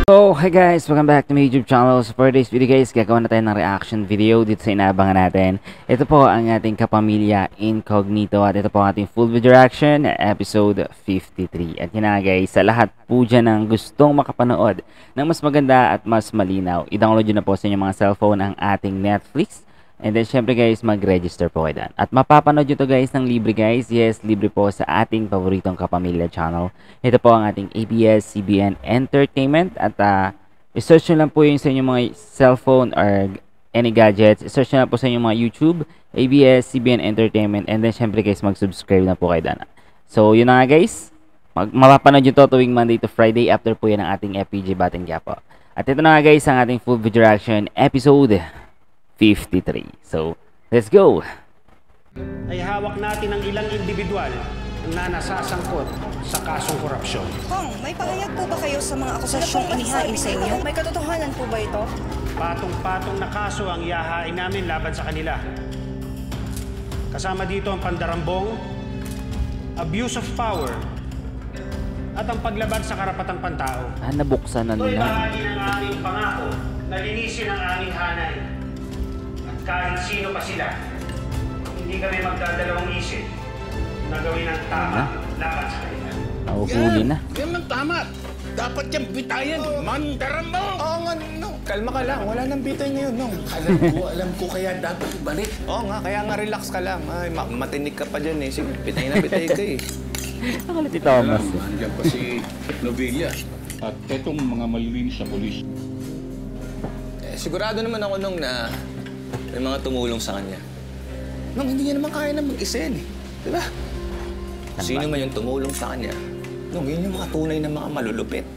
So, hi guys! Welcome back to my YouTube channel. So, for this video guys, gagawa na tayo ng reaction video dito sa inaabangan natin. Ito po ang ating Kapamilya Incognito at ito po ang ating full video reaction episode 53. At yun na guys, sa lahat po dyan ang gustong makapanood ng mas maganda at mas malinaw, i-download nyo na po sa inyong mga cellphone ang ating Netflix. And then syempre guys, mag-register po kayo dyan. At mapapanood nyo to guys ng libre guys. Yes, libre po sa ating paboritong Kapamilya channel. Ito po ang ating ABS-CBN Entertainment. At i-search nyo lang po yun sa inyong mga cellphone or any gadgets. I-search nyo lang po sa inyong mga YouTube, ABS-CBN Entertainment. And then syempre guys, mag-subscribe na po kayo dyan. So yun na nga guys. Mapapanood nyo to tuwing Monday to Friday. After po yan ang ating FPJ Batang Quiapo. At ito na nga guys, ang ating full video reaction episode 53. So, let's go! Ay hawak natin ang ilang individual na nasasangkot sa kasong korupsyon. Kong, may pahayag po ba kayo sa mga akusasyong inihain sa inyo? May katotohanan po ba ito? Patong-patong na kaso ang ihahain namin laban sa kanila. Kasama dito ang pandarambong, abuse of power, at ang paglabag sa karapatang pantao. Nabuksan na Ito'y nila. bahagi ng aming pangako na linisin ang aming hanay. Kahit sino pa sila, hindi kami magdadalawang isip na gawin ang tama laban sa kanila. Nahuhuli na. Yan ang tama. Dapat yung bitayan. Mandarambong! Oo nga, Nong. Kalma ka lang. Wala nang bitay ngayon, Nong. Alam ko kaya dapat ibalik. Oo nga, kaya nga relax ka lang. Ay, matinig ka pa dyan eh. Sige, bitay na bitay ka eh. Nakalit si Thomas. Nandiyan pa si Novilla at etong mga malilinis na polis. Sigurado naman ako, Nong, na may mga tumulong sa kanya. Nong, hindi niya naman kaya na mag-isa yan eh. Diba? Sino man yung tumulong sa kanya, Nong, yun yung mga tunay na mga malulupit.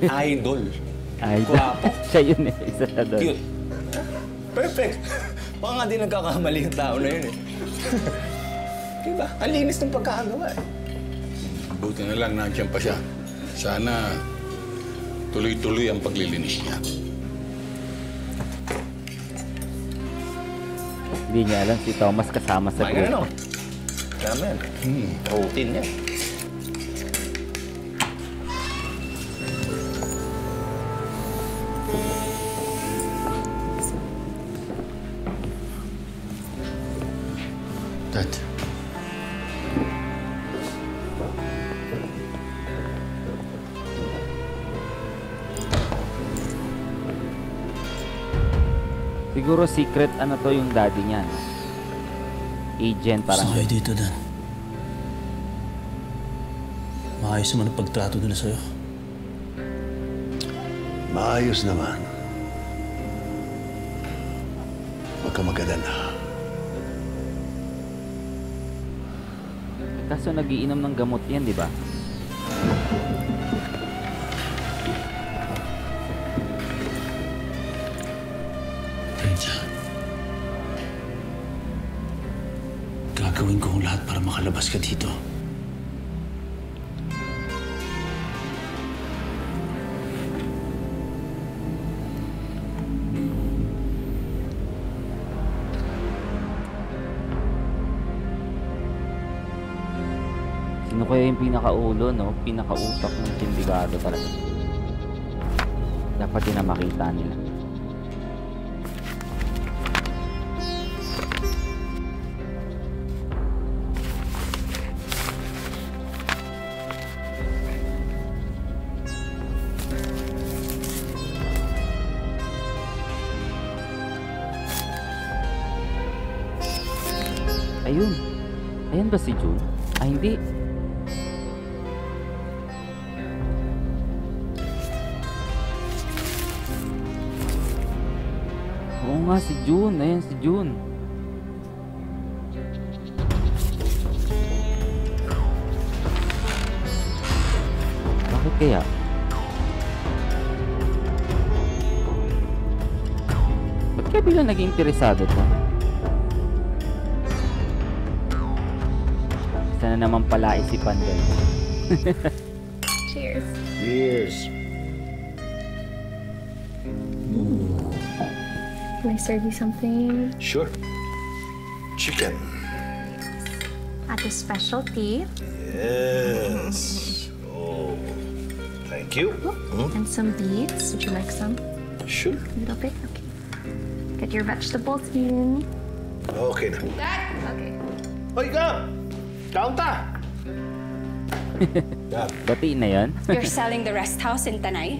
Idol. Guwapo. Siya yun eh. Isa na doon. Cute. Perfect. Baka nga di nagkakamali yung tao na yun eh. Diba? Ang linis ng pagkakagawa eh. Buti na lang nandiyan pa siya. Sana tuloy-tuloy ang paglilinis niya. Hindi niya alam si Thomas kasama sa May group. ano? Tama yan. Routine yan. Dad. Siguro secret ano to yung daddy niya. No? Agent parang. Saan kayo dito, Dan? Maayos naman ang pagtrato nila sa'yo. Maayos naman. Huwag ka mag-alala. Kaso nagiinom ng gamot yan, di ba? Brenda, gagawin ko ang lahat para makalabas ka dito. Sino kaya yung pinakaulo, no? Pinakautak ng sindikato talaga. Dapat yun na makita nila. Ayun. Ayan ba si June? Ah, hindi. Oo nga, si June. Ayan si June. Bakit kaya? Ba't kaya bilang naging interesado to? Sana naman pala isipan din. Cheers. Cheers. Can I serve you something? Sure. Chicken. At a specialty. Yes. Oh, thank Thank you. And some beets. Would you like some? Sure. A little bit? Okay. Get your vegetables in. Okay na. Dad! Okay. Hoy, Gab! Kaunta! Gab, Bati na yon. You're selling the rest house in Tanay?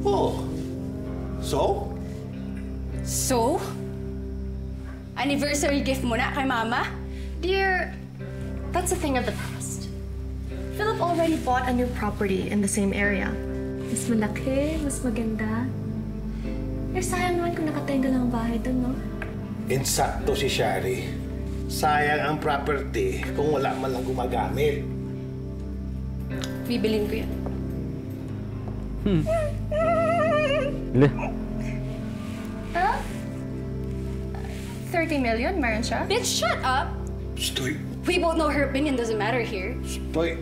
oh. So? So? Anniversary gift mo na kay Mama? Dear, that's a thing of the past. Philip already bought a new property in the same area. Mas malaki, mas maganda. Eh, sayang naman kung nakatenga lang ang bahay doon, no? Insakto si Shari. Sayang ang property kung wala man lang gumagamit. Bibilin ko yan. Le. Huh? 30 million, meron siya? Bitch, shut up! Stoy. We both know her opinion doesn't matter here. Stoy.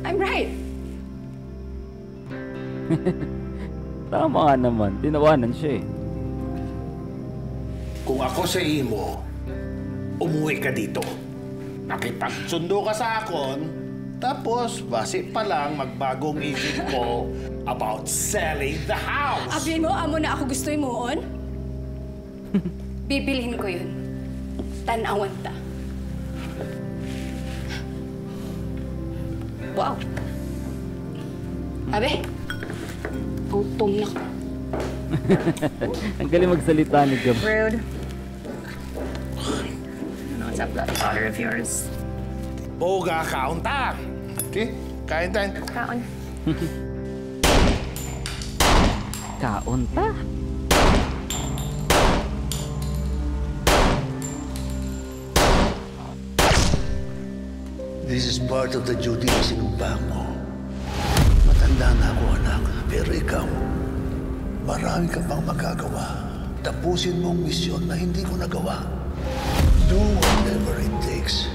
I'm right. Tama nga naman. Tinawanan siya eh. Kung ako sa imo, umuwi ka dito. Nakipagsundo ka sa akon, tapos base pa lang magbagong isip ko about selling the house. Abi mo, amo na ako gusto mo on? Bibilhin ko yun. Tanawan ta. Wow. Abe, gutom na ko. Ang galing magsalita ni Gab. Rude. No, it's that bloody daughter of yours. Boga, kaunta! Okay, kain tayo. Kaon. Kaunta. This is part of the duty na sinumpang mo. Matanda na ako, anak. Pero ikaw, marami ka pang magagawa. Tapusin mong misyon na hindi ko nagawa. Do whatever it takes.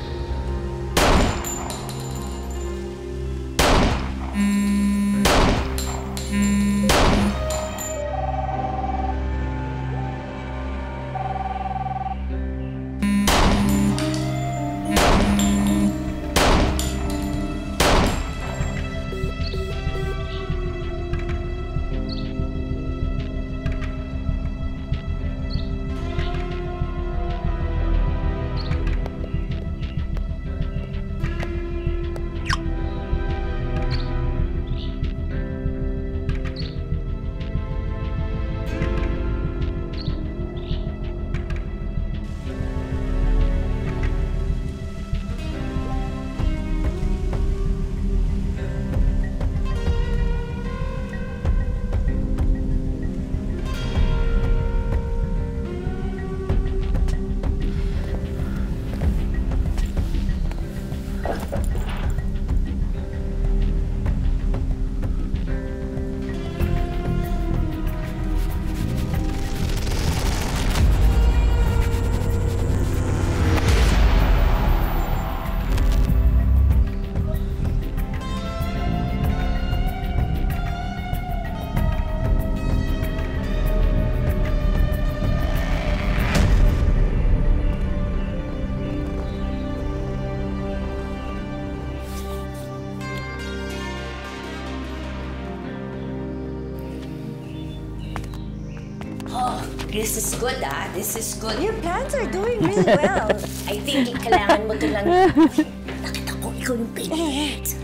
This is good, ah. This is good. Your plants are doing really well. I think kailangan mo to lang. Nakita ko, ikaw yung favorite.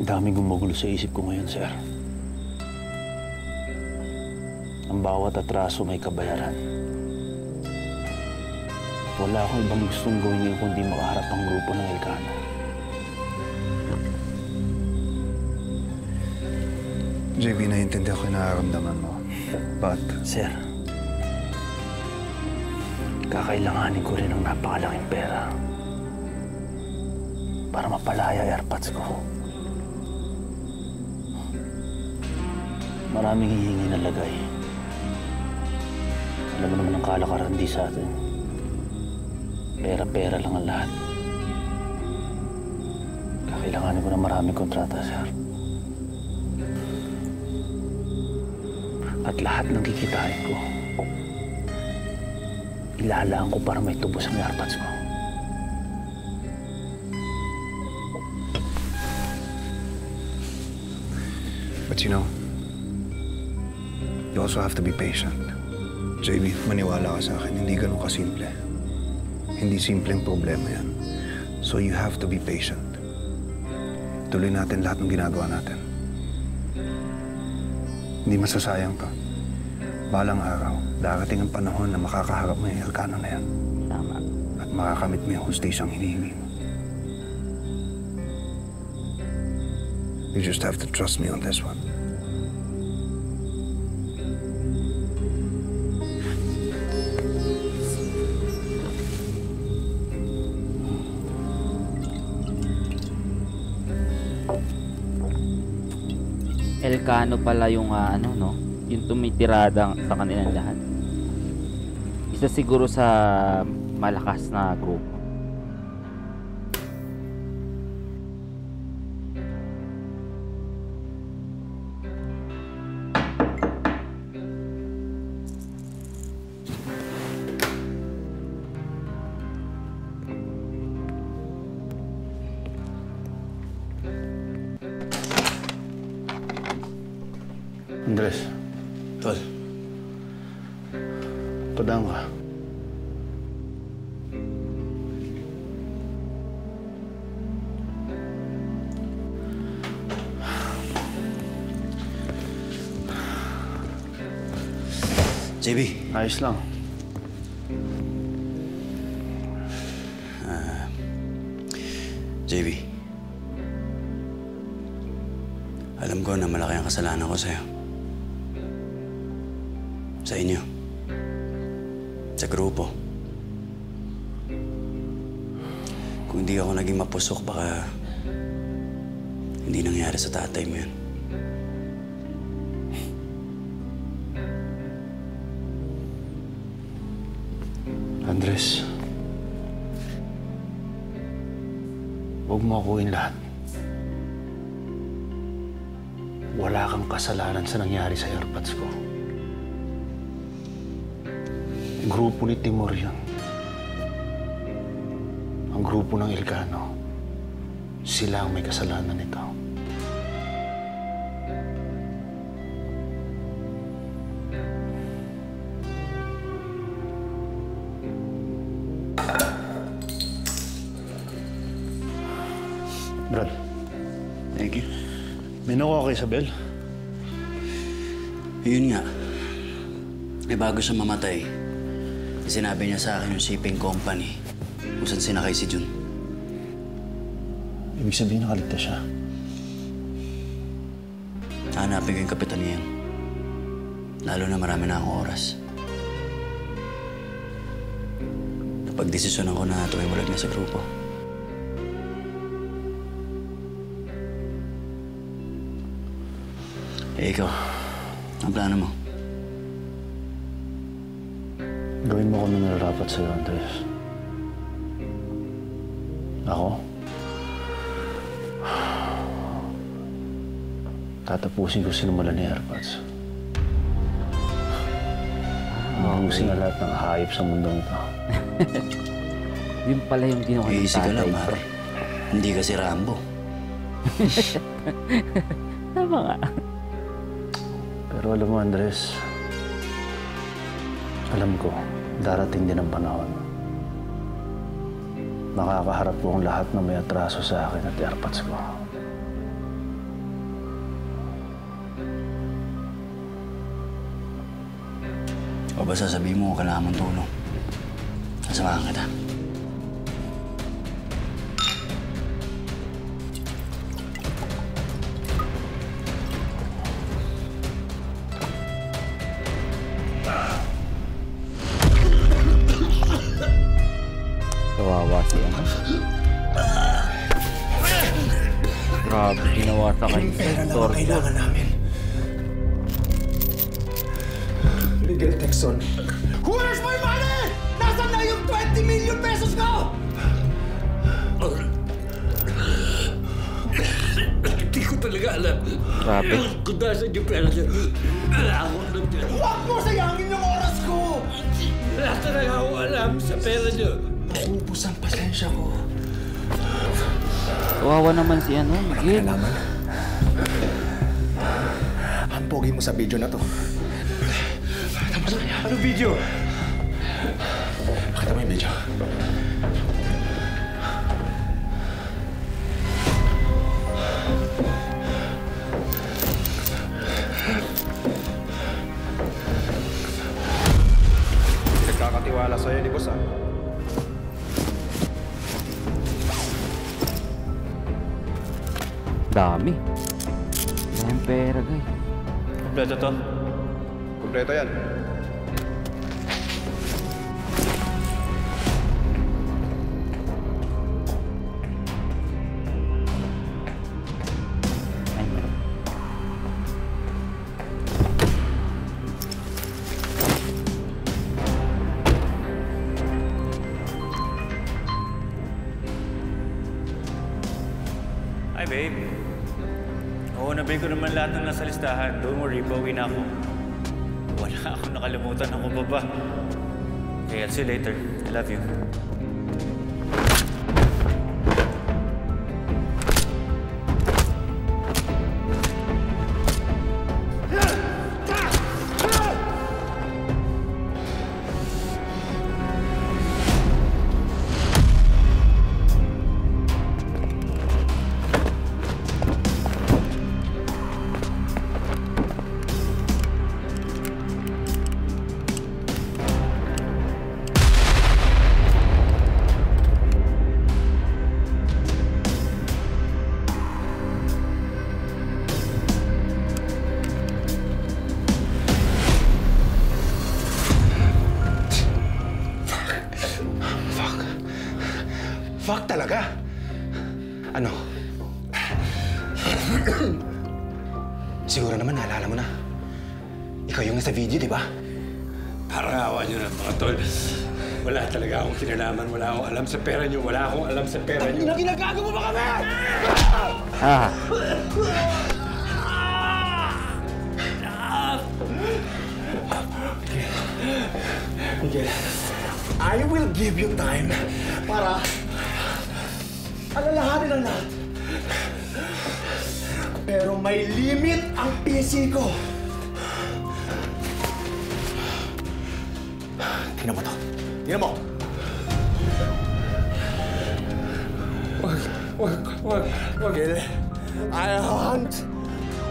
Ang daming gumugulo sa isip ko ngayon, sir. Ang bawat atraso may kabayaran. Wala akong ibang gustong gawin ngayon kundi makaharap ang grupo ng Elcana. JB, naiintindihan ko yung nararamdaman mo. But, Sir, kakailanganin ko rin ng napakalaking pera para mapalaya airpods ko. Maraming hihingi na lagay. Alam mo naman ang kalakaran di sa atin. Pera-pera lang ang lahat. Kakailanganin ko na maraming kontrata, sir. At lahat ng kikitain ko, ilalaan ko para may tubos ang airpods mo. But you know, you also have to be patient. JB, maniwala ka sa akin, hindi ganun kasimple. Hindi simpleng problema yan. So you have to be patient. Tuloy natin lahat ng ginagawa natin. Hindi masasayang ka. Balang araw, darating ang panahon na makakaharap mo yung Elcano na yan. Tama. At makakamit mo yung hostesang hinihingi mo. You just have to trust me on this one. Elcano pala yung ano no, yung tumitirada sa kanilang lahat. Isa siguro sa malakas na grupo. Andres. Tol. Padang ka. JB. Ayos lang. JB. Alam ko na malaki ang kasalanan ko sa'yo. Sa inyo. Sa grupo. Kung hindi ako naging mapusok, baka hindi nangyari sa tatay mo yun. Andres, huwag mo akuin lahat. Wala kang kasalanan sa nangyari sa airpods ko. Grupo ni Timur yun. Ang grupo ng Elcano. Sila ang may kasalanan nito. Brad. Thank you. May nakuha kay Isabel? Yun nga. Eh, bago siya mamatay, sinabi niya sa akin yung shipping company kung saan sinakay si Jun. Ibig sabihin nakaligtas siya. Hanapin ko yung kapitan niya yan. Lalo na marami na akong oras. Napag-desisyonan ko na tumimulag na sa grupo. Eh, ikaw, ang plano mo? Gawin mo kung ano nararapat sa'yo, Andres. Ako? Tatapusin ko sinimulan ni airpods. Mahusin na lahat ng hayop sa mundong ito. Yun pala yung ginawa ng tatay. Easy ka lang, Mar. Hindi ka si Rambo. Tama nga. Pero alam mo, Andres, alam ko, darating din ang panahon. Makakaharap ko ang lahat na may atraso sa akin at airpods ko. O ba sasabihin mo kailangan mong tulong? Sasamahan kita. Kawawa si ano. Grabe, ginawa sa kanya. Pera lang ang kailangan namin. Miguel Texon. Where's my money? Nasaan na yung 20 million pesos ko? Hindi ko talaga alam. Grabe. Kung nasa yung pera niya, ako nagtira. Huwag mo sayangin yung oras ko! Wala talaga akong alam sa pera niya. Ubus ang pasensya ko. Kawawa naman si ano, Miguel. Ang pogi mo sa video na to. Tapos, ano video? Pakita mo yung video. Nagkakatiwala sa'yo ni Boss, Dami. Dami pera, guys. Kompleto to? Kompleto yan. Hi, babe. Oo, nabay ko naman lahat ng nasa listahan. Don't worry, bawi na ako. Wala akong nakalimutan. Ako pa ba? Okay, I'll see you later. I love you. Fuck talaga. Ano? Siguro naman naalala mo na. Ikaw yung nasa video, di ba? Parang awa niyo na, mga tol. Wala talaga akong kinalaman. Wala akong alam sa pera niyo. Wala akong alam sa pera niyo. Ginagago mo ba kami? Miguel, I will give you time para alalahanin ang lahat. Pero may limit ang PC ko. Tingnan mo to. Tingnan mo. Wag. Miguel, I want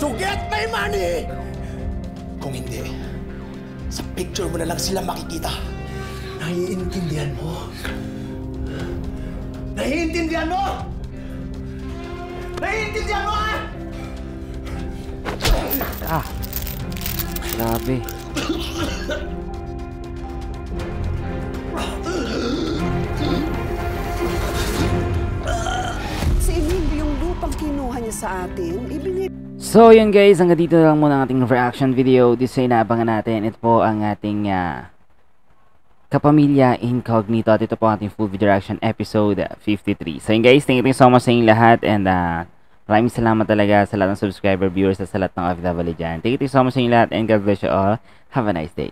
to get my money! Kung hindi, sa picture mo na lang sila makikita. Naiintindihan mo? Naiintindihan mo? Naiintindihan mo, ha? Grabe. Si Emilio yung lupang kinuha niya sa atin, So yun guys, hanggang dito lang muna ang ating reaction video. Dito sa inaabangan natin, ito po ang ating Kapamilya Incognito. At ito po ang ating full video reaction episode 53. So yun guys, thank you so much sa inyong lahat. And maraming salamat talaga sa lahat ng subscriber, viewers, at sa lahat ng OFW dyan. Thank you so much sa inyong lahat and God bless you all. Have a nice day.